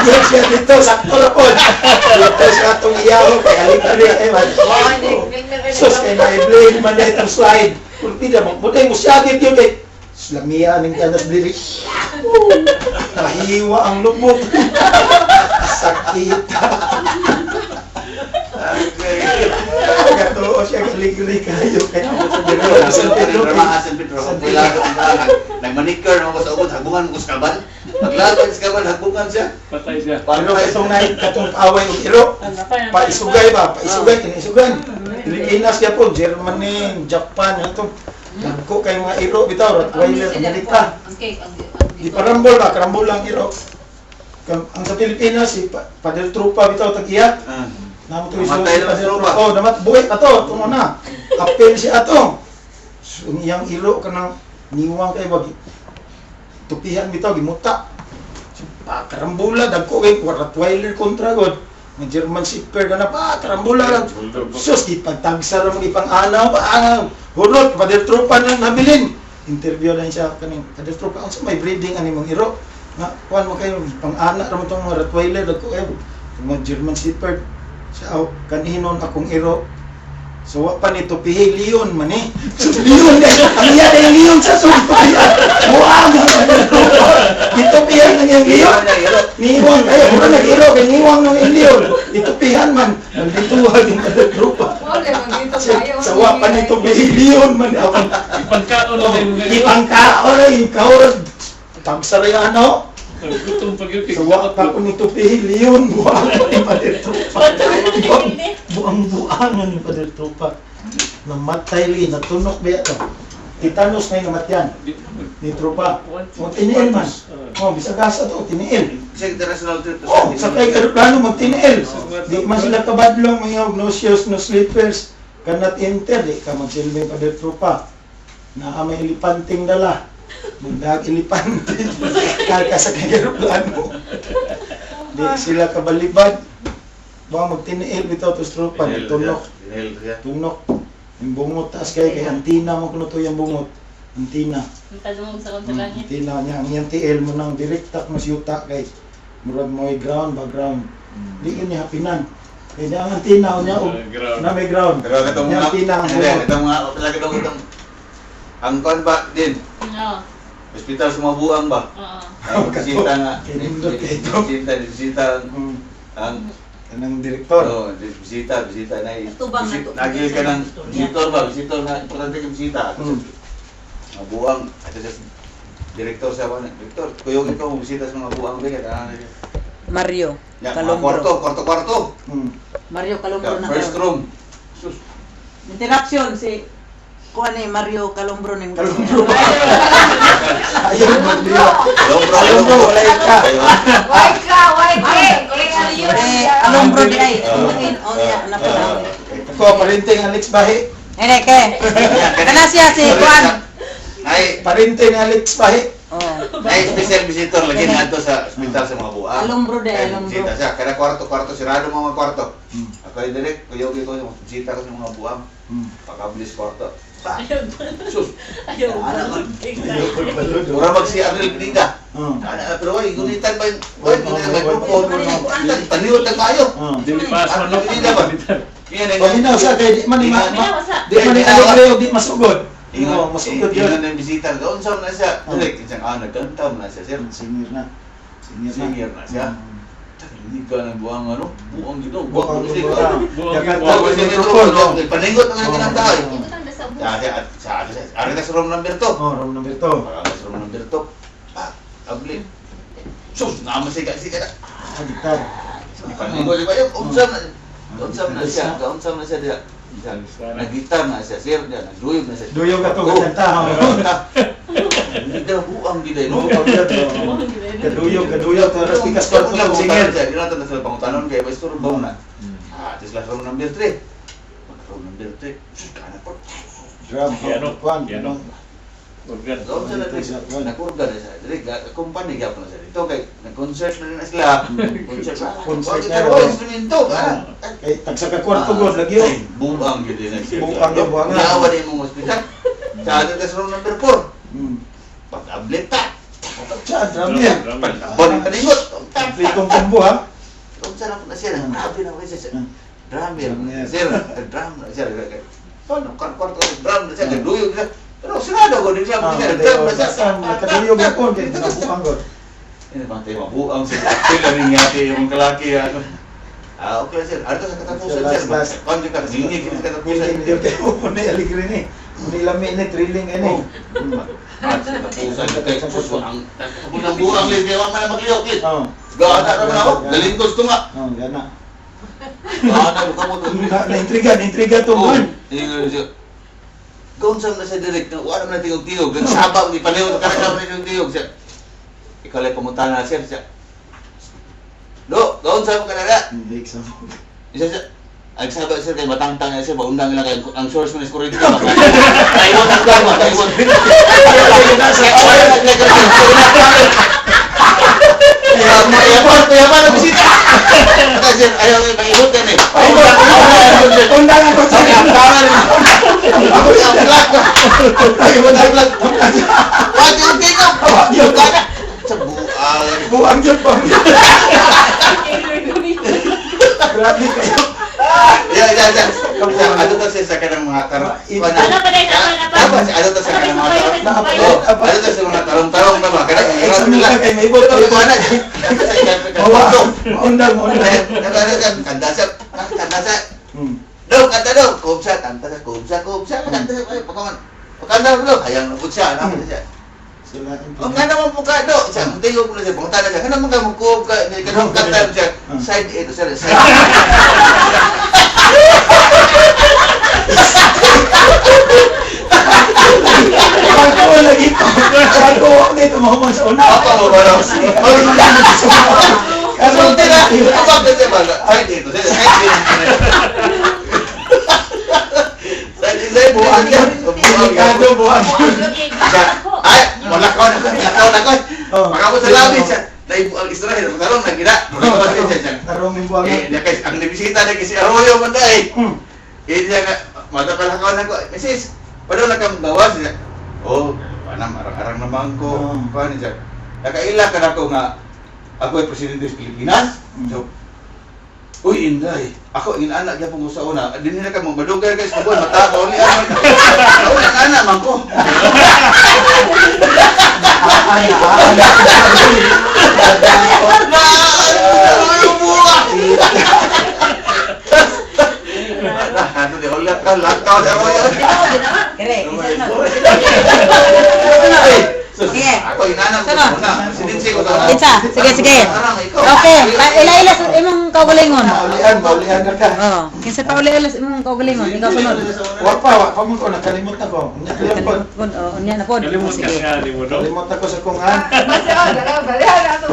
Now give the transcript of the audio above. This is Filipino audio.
Yan siya dito, sakto na po. Dito sa atong iyaw, kaya libre ay man. Sus, kaya na-blade man na itong slide. Kung hindi naman, buday mo siya dito yun eh. Slamiya ng kanas diri. Nahiwa ang lubog. Sakit. Katuo siya galing-galing kayo. Kaya San Pedro. Nag-manicure naman ko sa ubod, hagbungan ko sa kabal. Paglapit sa kabal, hagbungan siya. Patay siya. pero itong naik katong away og iro. Paisugay ba? Paisugay, kinisugan. Pilipinas siya po, Germany, Japan, ito. Nagko kay mga iro bitaw, Rottweiler, Amerika. Di parambol ba? Karambol lang iro. Ang sa Pilipinas, si Padel Trupa bitaw tag-iya. Namo to Namatay na Padel sa Trupa. Trupa. Oh, namat buhay ato, tumo na. Apel si ato. So, iyang iro kanang niwang kay bagi. Tupihan bitaw gimuta. So, karambula dagko kay Rottweiler kontra god. Ng German Shepherd na pa, karambula lang. Sus, ipagtagsa lang ipang-anaw pa. Hulot, Padel Trupa na nabilin. Interview lang siya kaning Padel Trupa. Ang may breeding ani mong iro. Na, kuhan mo kayo, pang-anak naman itong mga Rottweiler. Dagko kayo, itong mga German Shepherd. Sa kaninon akong iro. So, wa pa nito pihi, Leon man eh. So, Leon eh. Ang iya na yung Leon sa sumpuyan. Buang! Itupihan na yung Leon. Niwang, ay, mura nag-iro, kay niwang ng Leon. Itupihan man. Nandituhan yung kadagrupa. Sa wa pa nito pihi, Leon man. Ipangkaon na yung Ipangkaon na yung kaurad. Tagsari ano? Gutom pag yung So, wa pa ko nito pihi, Leon. Buang ni Padel-Trupa. Buang-buangan ni Padel-Trupa. Namatay li, natunok ba ito? Titanos na yung namatyan. Ni Trupa. O, tiniil man. O, bisagasa to, tiniil. Sa international trip to O, sa kay aeroplano, magtiniil. Di man sila kabadlong, mga no shoes, no slippers. Kanat enter, di ka magsilbing Padel-Trupa. Na may ilipanting dala. Magdag ilipanting. Kaka sa kay aeroplano. Di sila kabalibad. Baka magtiniil bitaw to Trupa. Tunok. Tunok. Yung bungot taas kay antina mo kuno to yung bungot. Antina. Antina niya. Ang yung TL mo nang direktak mo siyuta kay murag mo ay ground, background. Di yun niya hapinan. Kaya ang antina niya na may ground. Pero itong Yung mga, antina ang hindi, bungot. itong mga, talaga itong, ang kon ba din, hospital sa mga buang ba? Ay, bisita nga. Kinindot kayo ito. Bisita ang, Anong direktor. oh, bisita na Tubang na to. nagil ka ng visitor ba? Visitor na, importante yung bisita. Mga buang, at sa direktor sa mga, direktor, kuyong ikaw, bisita sa mga buang ba? Mario Mga Calombro. kwarto. Mario Calombro na First room. Sus. interaction si kuha ni Mario Calombro ni Calombro. Ayun, Mario. Calombro. Calombro, wala ka. Calombro di ay oh ya na pala. Ko, parinting Alex Bahi. Ene ke. Kana siya si Juan. Ay, Parinting Alex Bahi. Oh. ay special visitor lagi na ito sa hospital sa mga buang. Alambro de, Ay, alambro. bisita siya. Kada kwarto, sirado mga kwarto. Ako ay direct, kuyogi ko, bisita ko sa mga buang. Pakabilis kwarto. Sus. Anak ko. Mura magsi Abril Pinida. Pero ay, gunitan ba yung... Ay, gunitan ba yung grupo? Paniwag na kayo. Dilipas mo no. Pinida ba? Yan ang... Paminaw siya kay di man ni di man ni aligre o di masugod. Oo, masugod yun. Ingon ng bisita. Doon sa na siya. Direct, isang nagkantam na siya, sir. Senior na. Senior na siya. Hindi ka ng buwang ano? Buwang gino. Buwang Buwang gino. gino. Yakan Buwang tawag ni gino. Trupol. Paningot ang kanyang tayo. Ari na sa room number 2. Oh, room number 2. Para sa room number 2. Abli. Sus, namasika na. Gitar. Paningot ba yung unsam na. Unsam na siya. Unsam na siya diya. Nag-gitar na siya, sir. Nagduyog na siya. Duyog ka to kanta. Hindi daw buang gilay. Kaduyog terus pikas ko lang singer. Jadi nanti na sila pangutanon kay Vice Tour Bauna. Ito sila room number 3. Room number 3. Sus, kanan po. Drum, kwan, Piano. Organ. Doon sila nag-organ na siya. Jadi, company gyapon na siya. Dito kay, nag-concert na rin na sila. Concert na. Concert Concert na. na. Instrumento. Kay tagsa ka kwarto god lagi oh. Buang gitu na siya. Buang yung buang. Naawa din mong hospital. Sa atin sa room number 4. Pag-ablet ta. Sa drum yan. Bon, paningot. Tap. Kompletong combo ha. Kung saan ako na siya, grabe na ako siya. Drummer, Drummer. sir, drum na siya. Paano, kwarto, drum na siya, duyog siya. Pero sinado ko, di siya, drum na siya. Nakaduyog ako, kaya nabuang ko. Ini bang tayo mabuang sa sila rin yate yung kalaki ano. Okay sir. Ano sa katapusan sir? Kung ka hindi kita katapusan. Hindi kayo po na aligre ni. Hindi lami ni thrilling ini. At sa katapusan kay puso ang unang buang lid kay man magliyok kid. Oh. Gana naman ako. Dalingkos to nga. Oh, gana. Gana ko mo to. Na-intriga to man. Kung saan na sa direct na wala na tingog-tingog. Nagsabang ni paliw ka na tingog-tingog siya. Ikaw lang pumunta na sir siya. Do, doon sa mga kanala. Isa siya. Ang sabi sir kay matangtang na siya, maundang nila kay ang source mo ni security ka. Taiwan ang gama, Taiwan. Yaman na bisita. Kasi ayaw may pangihot yan eh. Undang ako sa Tangan. Ako yung vlog ka. Taiwan ang vlog. Wag yung tingog. Yung kana. Sa buang yun po. Grabe kayo. Ya. Ano to sa kanang mga tarong? Ano pa rin? Ano to sa kanang mga tarong? Ano to sa mga tarong-tarong na mga kanang? Ay, sa mga kay may boto. Undang. Kandasa. Daw, kanta daw. Kumsa, kanta sa kumsa. Kanta sa pagkaman. Kanta daw. Hayang nabut siya. Ano siya? Ang nga naman po ka daw. Siya, hindi ko pula siya. Pangtala siya. Ano mga mukub ka? Ganun kanta siya. Side ito siya. Side. Pagkawa lagi ito. Pagkawa dito mahuman sa una. Apa mo ba daw? Kasi Ang tira. Ang bakit siya ba? Side ito. Side buang yan. Delikado buang. Ay, malakaw na ko. Oh. Makapot sa labi siya. Dahil ang Israel, magkaroon na gina. Naruming buang yan. Ang nabisita na kasi Arroyo man dahil. Diya nga, matapalakaw na ko. Mrs. Paano na kang gawas niya? Oh, panam, arang-arang naman ko. Paano siya? Nakaila ka na ko nga, ako ay presidente sa Pilipinas. So, uy, Inday, ako ang anak niya pong sa una. Hindi nila ka madugay guys, kabuan, mata ko ulit. Ako ang anak man ko. Ano buwa? Ano di ulat ka, lakaw na mo yun. Kere, isa na. Sige. Ako yung anak ko sa una. Presidente ko sa una. Isa, sige. Arang, ikaw. Okay, ila-ila sa imong kaugalingon. Maulian na ka. Oo, kinsa pa ula-ila sa imong kaugalingon, ikaw sunod. Wapa mo ko, nakalimot na ko. Unya na pod. Kalimutan Sige. ka, di mo do. Nakalimot na ko sa kungan. Basta, balihan ako